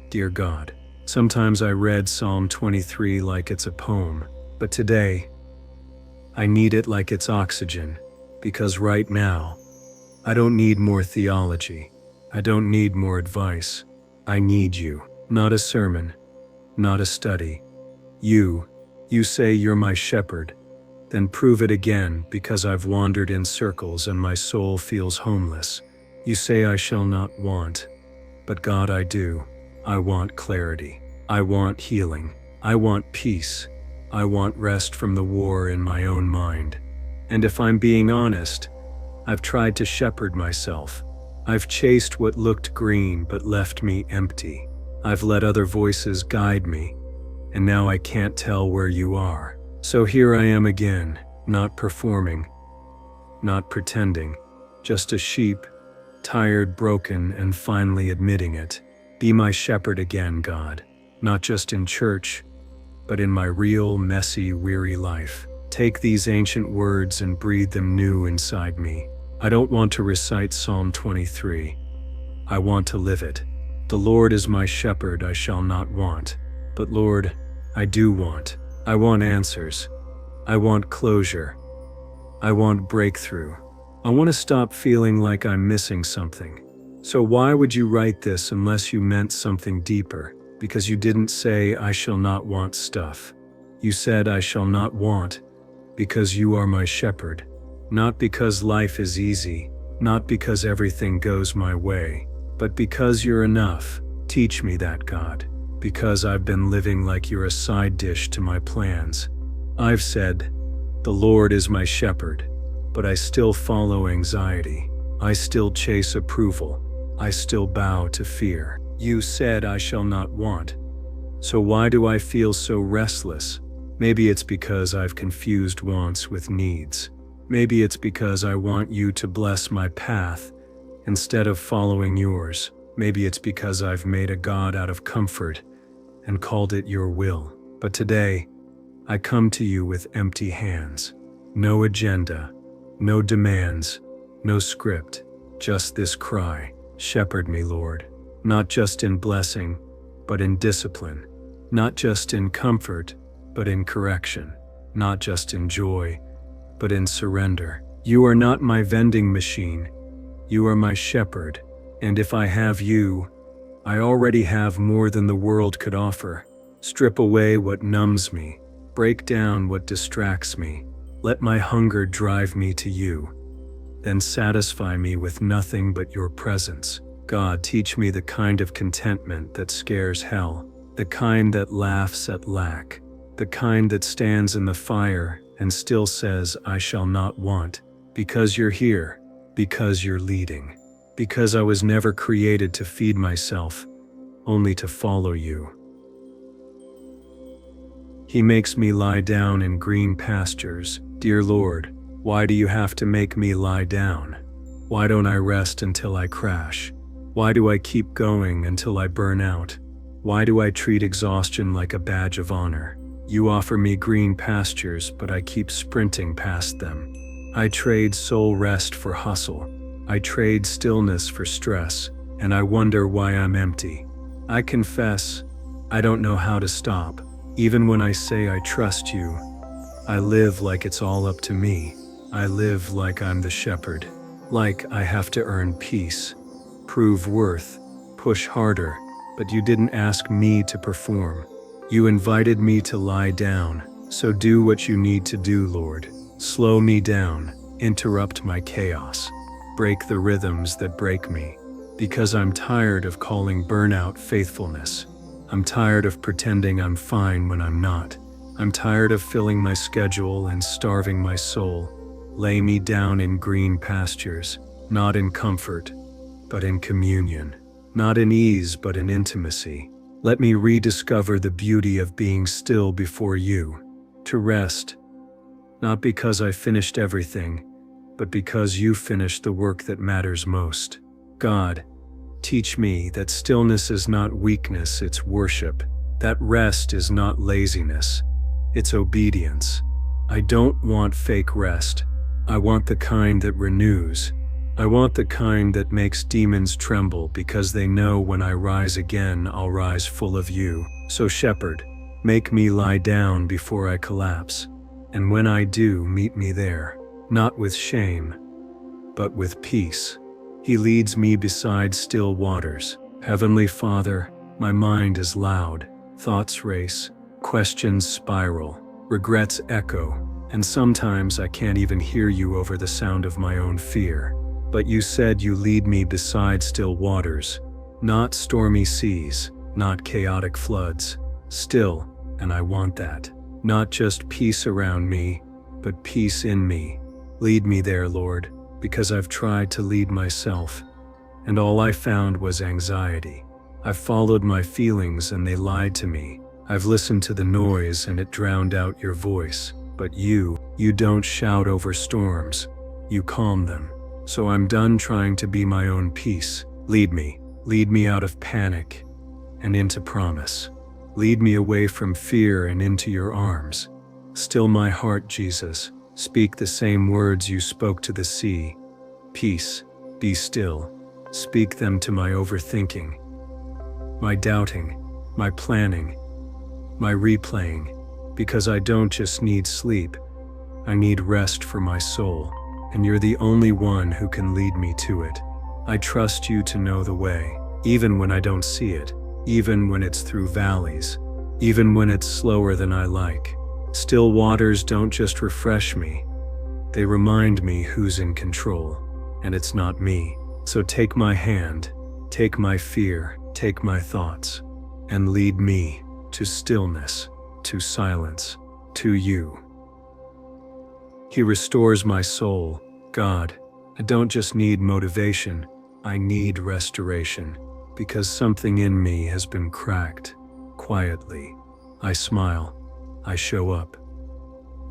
Dear God, sometimes I read Psalm 23 like it's a poem, but today, I need it like it's oxygen, because right now, I don't need more theology. I don't need more advice. I need you. Not a sermon, not a study. You say you're my shepherd, then prove it again because I've wandered in circles and my soul feels homeless. You say I shall not want, but God, I do. I want clarity. I want healing. I want peace. I want rest from the war in my own mind. And if I'm being honest, I've tried to shepherd myself. I've chased what looked green but left me empty. I've let other voices guide me, and now I can't tell where you are. So here I am again, not performing, not pretending, just a sheep, tired, broken, and finally admitting it. Be my shepherd again, God, not just in church, but in my real, messy, weary life. Take these ancient words and breathe them new inside me. I don't want to recite Psalm 23. I want to live it. The Lord is my shepherd, I shall not want. But Lord, I do want. I want answers. I want closure. I want breakthrough. I want to stop feeling like I'm missing something. So why would you write this unless you meant something deeper? Because you didn't say, I shall not want stuff. You said, I shall not want, because you are my shepherd. Not because life is easy, not because everything goes my way, but because you're enough. Teach me that, God, because I've been living like you're a side dish to my plans. I've said, the Lord is my shepherd, but I still follow anxiety. I still chase approval. I still bow to fear. You said I shall not want. So why do I feel so restless? Maybe it's because I've confused wants with needs. Maybe it's because I want you to bless my path instead of following yours. Maybe it's because I've made a God out of comfort and called it your will. But today, I come to you with empty hands. No agenda, no demands, no script, just this cry. Shepherd me, Lord, not just in blessing, but in discipline. Not just in comfort, but in correction. Not just in joy, but in surrender. You are not my vending machine. You are my shepherd, and if I have you, I already have more than the world could offer. Strip away what numbs me. Break down what distracts me. Let my hunger drive me to you. Then satisfy me with nothing but your presence. God, teach me the kind of contentment that scares hell, the kind that laughs at lack, the kind that stands in the fire and still says, I shall not want, because you're here, because you're leading, because I was never created to feed myself, only to follow you. He makes me lie down in green pastures. Dear Lord, why do you have to make me lie down? Why don't I rest until I crash? Why do I keep going until I burn out? Why do I treat exhaustion like a badge of honor? You offer me green pastures, but I keep sprinting past them. I trade soul rest for hustle. I trade stillness for stress, and I wonder why I'm empty. I confess, I don't know how to stop. Even when I say I trust you, I live like it's all up to me. I live like I'm the shepherd, like I have to earn peace, prove worth, push harder, but you didn't ask me to perform. You invited me to lie down, so do what you need to do, Lord. Slow me down, interrupt my chaos, break the rhythms that break me, because I'm tired of calling burnout faithfulness. I'm tired of pretending I'm fine when I'm not. I'm tired of filling my schedule and starving my soul. Lay me down in green pastures, not in comfort, but in communion. Not in ease, but in intimacy. Let me rediscover the beauty of being still before you, to rest, not because I finished everything, but because you finished the work that matters most. God, teach me that stillness is not weakness, it's worship. That rest is not laziness, it's obedience. I don't want fake rest. I want the kind that renews, I want the kind that makes demons tremble because they know when I rise again, I'll rise full of you. So shepherd, make me lie down before I collapse. And when I do, meet me there, not with shame, but with peace. He leads me beside still waters. Heavenly Father, my mind is loud, thoughts race, questions spiral, regrets echo, and sometimes I can't even hear you over the sound of my own fear. But you said you lead me beside still waters, not stormy seas, not chaotic floods, still, and I want that. Not just peace around me, but peace in me. Lead me there, Lord, because I've tried to lead myself, and all I found was anxiety. I've followed my feelings and they lied to me. I've listened to the noise and it drowned out your voice. But you don't shout over storms, you calm them. So I'm done trying to be my own peace. Lead me out of panic and into promise. Lead me away from fear and into your arms. Still my heart, Jesus. Speak the same words you spoke to the sea. Peace, be still. Speak them to my overthinking, my doubting, my planning, my replaying, because I don't just need sleep, I need rest for my soul, and you're the only one who can lead me to it. I trust you to know the way, even when I don't see it, even when it's through valleys, even when it's slower than I like. Still waters don't just refresh me, they remind me who's in control, and it's not me. So take my hand, take my fear, take my thoughts, and lead me to stillness, to silence, to you. He restores my soul. God, I don't just need motivation, I need restoration, because something in me has been cracked. Quietly, I smile, I show up,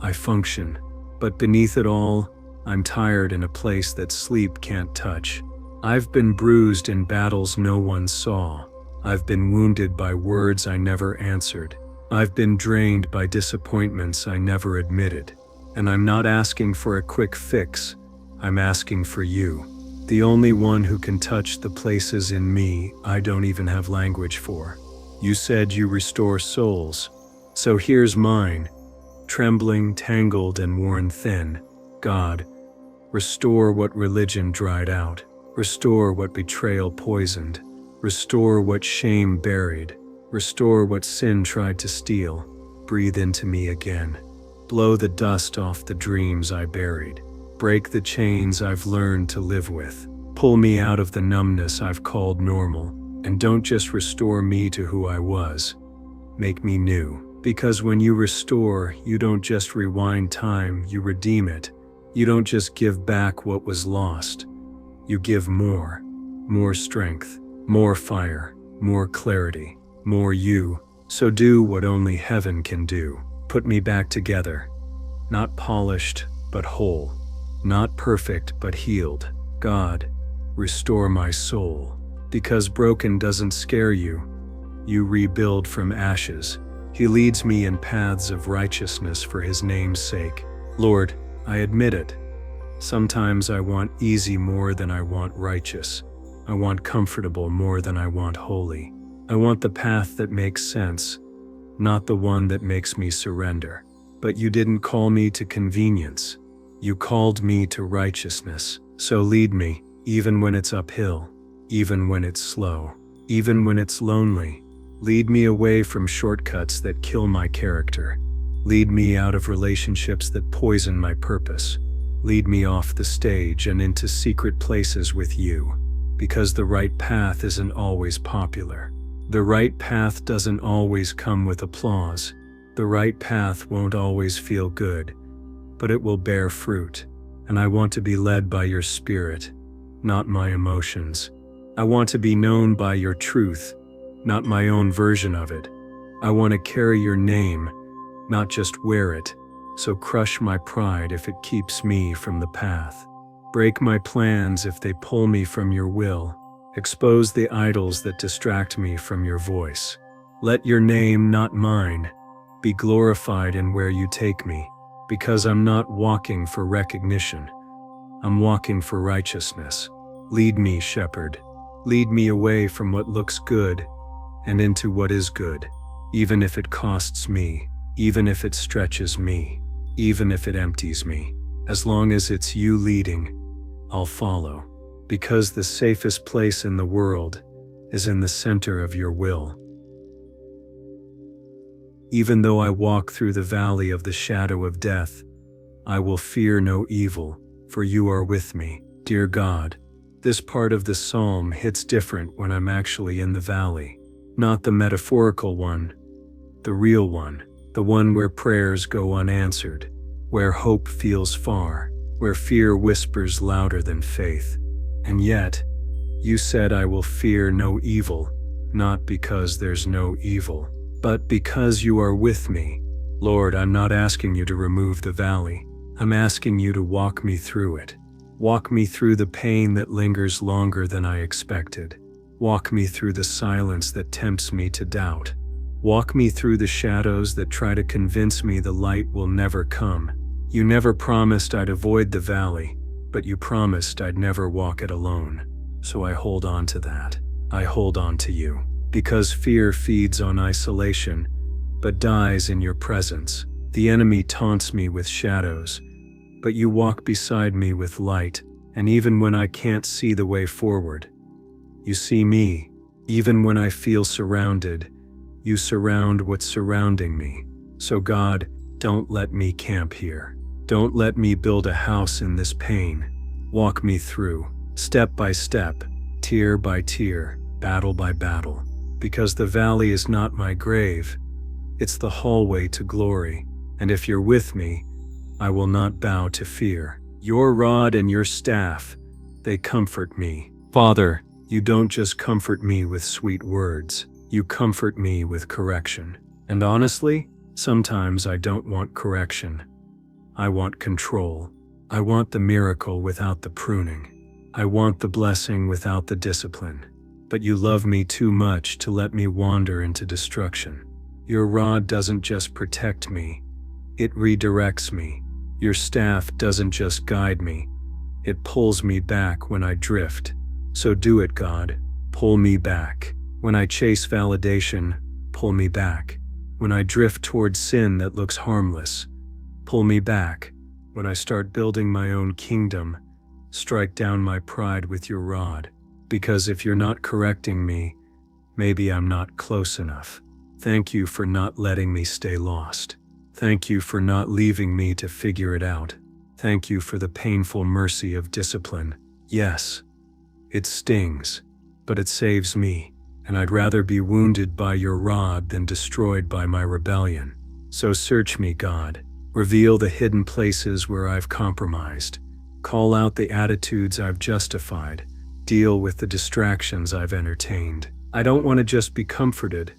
I function, but beneath it all, I'm tired in a place that sleep can't touch. I've been bruised in battles no one saw. I've been wounded by words I never answered. I've been drained by disappointments I never admitted. And I'm not asking for a quick fix, I'm asking for you. The only one who can touch the places in me I don't even have language for. You said you restore souls, so here's mine. Trembling, tangled, and worn thin. God, restore what religion dried out. Restore what betrayal poisoned. Restore what shame buried. Restore what sin tried to steal. Breathe into me again. Blow the dust off the dreams I buried. Break the chains I've learned to live with. Pull me out of the numbness I've called normal. And don't just restore me to who I was. Make me new. Because when you restore, you don't just rewind time, you redeem it. You don't just give back what was lost. You give more strength, more fire, more clarity, more you. So do what only heaven can do. Put me back together, not polished, but whole, not perfect, but healed. God, restore my soul, because broken doesn't scare you. You rebuild from ashes. He leads me in paths of righteousness for his name's sake. Lord, I admit it. Sometimes I want easy more than I want righteous. I want comfortable more than I want holy. I want the path that makes sense, not the one that makes me surrender. But you didn't call me to convenience. You called me to righteousness. So lead me, even when it's uphill, even when it's slow, even when it's lonely. Lead me away from shortcuts that kill my character. Lead me out of relationships that poison my purpose. Lead me off the stage and into secret places with you, because the right path isn't always popular. The right path doesn't always come with applause. The right path won't always feel good, but it will bear fruit. And I want to be led by your spirit, not my emotions. I want to be known by your truth, not my own version of it. I want to carry your name, not just wear it. So crush my pride if it keeps me from the path. Break my plans if they pull me from your will. Expose the idols that distract me from your voice. Let your name, not mine, be glorified in where you take me, because I'm not walking for recognition. I'm walking for righteousness. Lead me, shepherd. Lead me away from what looks good and into what is good, even if it costs me, even if it stretches me, even if it empties me. As long as it's you leading, I'll follow, because the safest place in the world is in the center of your will. Even though I walk through the valley of the shadow of death, I will fear no evil, for you are with me. Dear God, this part of the psalm hits different when I'm actually in the valley. Not the metaphorical one, the real one, the one where prayers go unanswered, where hope feels far, where fear whispers louder than faith. And yet, you said I will fear no evil, not because there's no evil, but because you are with me. Lord, I'm not asking you to remove the valley. I'm asking you to walk me through it. Walk me through the pain that lingers longer than I expected. Walk me through the silence that tempts me to doubt. Walk me through the shadows that try to convince me the light will never come. You never promised I'd avoid the valley, but you promised I'd never walk it alone. So I hold on to that. I hold on to you. Because fear feeds on isolation, but dies in your presence. The enemy taunts me with shadows, but you walk beside me with light, and even when I can't see the way forward, you see me. Even when I feel surrounded, you surround what's surrounding me. So God, don't let me camp here. Don't let me build a house in this pain. Walk me through, step by step, tier by tier, battle by battle. Because the valley is not my grave, it's the hallway to glory. And if you're with me, I will not bow to fear. Your rod and your staff, they comfort me. Father, you don't just comfort me with sweet words, you comfort me with correction. And honestly, sometimes I don't want correction. I want control. I want the miracle without the pruning. I want the blessing without the discipline. But you love me too much to let me wander into destruction. Your rod doesn't just protect me, it redirects me. Your staff doesn't just guide me, it pulls me back when I drift. So do it, God. Pull me back. When I chase validation, pull me back. When I drift towards sin that looks harmless, pull me back. When I start building my own kingdom, strike down my pride with your rod. Because if you're not correcting me, maybe I'm not close enough. Thank you for not letting me stay lost. Thank you for not leaving me to figure it out. Thank you for the painful mercy of discipline. Yes, it stings, but it saves me, and I'd rather be wounded by your rod than destroyed by my rebellion. So search me, God. Reveal the hidden places where I've compromised. Call out the attitudes I've justified. Deal with the distractions I've entertained. I don't want to just be comforted.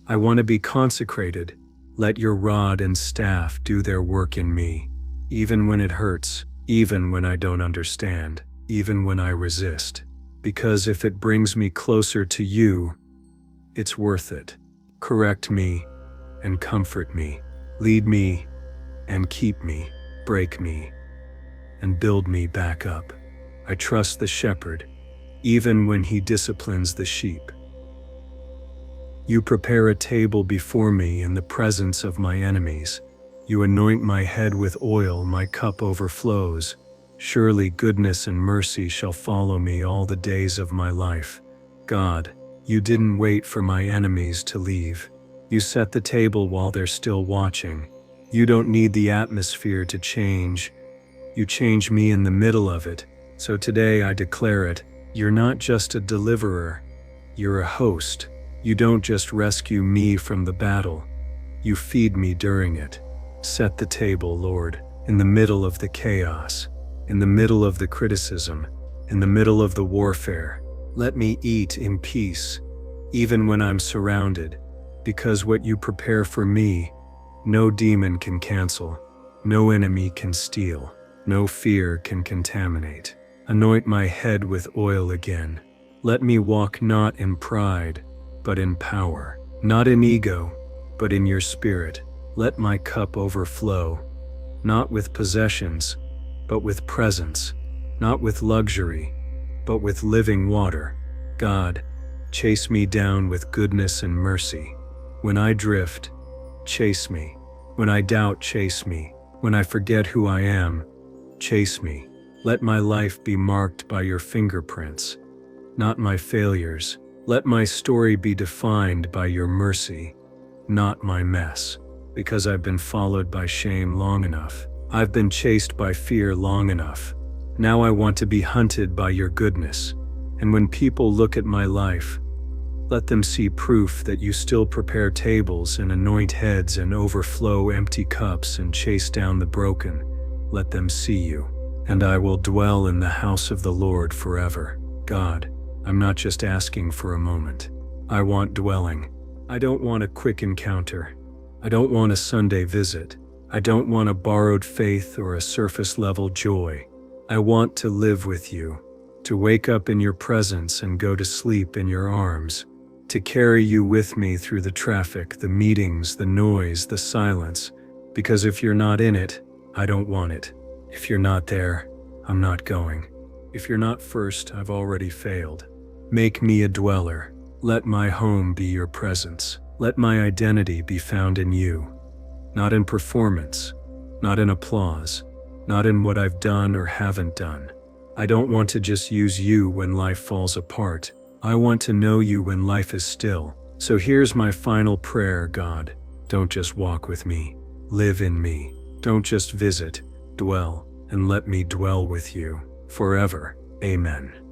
I want to be consecrated. Let your rod and staff do their work in me, even when it hurts, even when I don't understand, even when I resist. Because if it brings me closer to you, it's worth it. Correct me and comfort me. Lead me and keep me. Break me and build me back up. I trust the shepherd, even when he disciplines the sheep. You prepare a table before me in the presence of my enemies. You anoint my head with oil, my cup overflows. Surely goodness and mercy shall follow me all the days of my life. God, you didn't wait for my enemies to leave. You set the table while they're still watching. You don't need the atmosphere to change. You change me in the middle of it. So today I declare it. You're not just a deliverer, you're a host. You don't just rescue me from the battle, you feed me during it. Set the table, Lord, in the middle of the chaos, in the middle of the criticism, in the middle of the warfare. Let me eat in peace, even when I'm surrounded, because what you prepare for me, no demon can cancel, no enemy can steal, no fear can contaminate. Anoint my head with oil again. Let me walk not in pride, but in power. Not in ego, but in your spirit. Let my cup overflow, not with possessions, but with presence. not with luxury, but with living water. God, chase me down with goodness and mercy. When I drift, chase me. When I doubt, chase me. When I forget who I am, chase me. Let my life be marked by your fingerprints, not my failures. Let my story be defined by your mercy, not my mess. Because I've been followed by shame long enough. I've been chased by fear long enough. Now I want to be hunted by your goodness. And when people look at my life, let them see proof that you still prepare tables and anoint heads and overflow empty cups and chase down the broken. Let them see you. And I will dwell in the house of the Lord forever. God, I'm not just asking for a moment. I want dwelling. I don't want a quick encounter. I don't want a Sunday visit. I don't want a borrowed faith or a surface-level joy. I want to live with you, to wake up in your presence and go to sleep in your arms, to carry you with me through the traffic, the meetings, the noise, the silence, because if you're not in it, I don't want it. If you're not there, I'm not going. If you're not first, I've already failed. Make me a dweller. Let my home be your presence. Let my identity be found in you, not in performance, not in applause, not in what I've done or haven't done. I don't want to just use you when life falls apart. I want to know you when life is still. So here's my final prayer, God. Don't just walk with me. Live in me. Don't just visit, dwell, and let me dwell with you forever. Amen.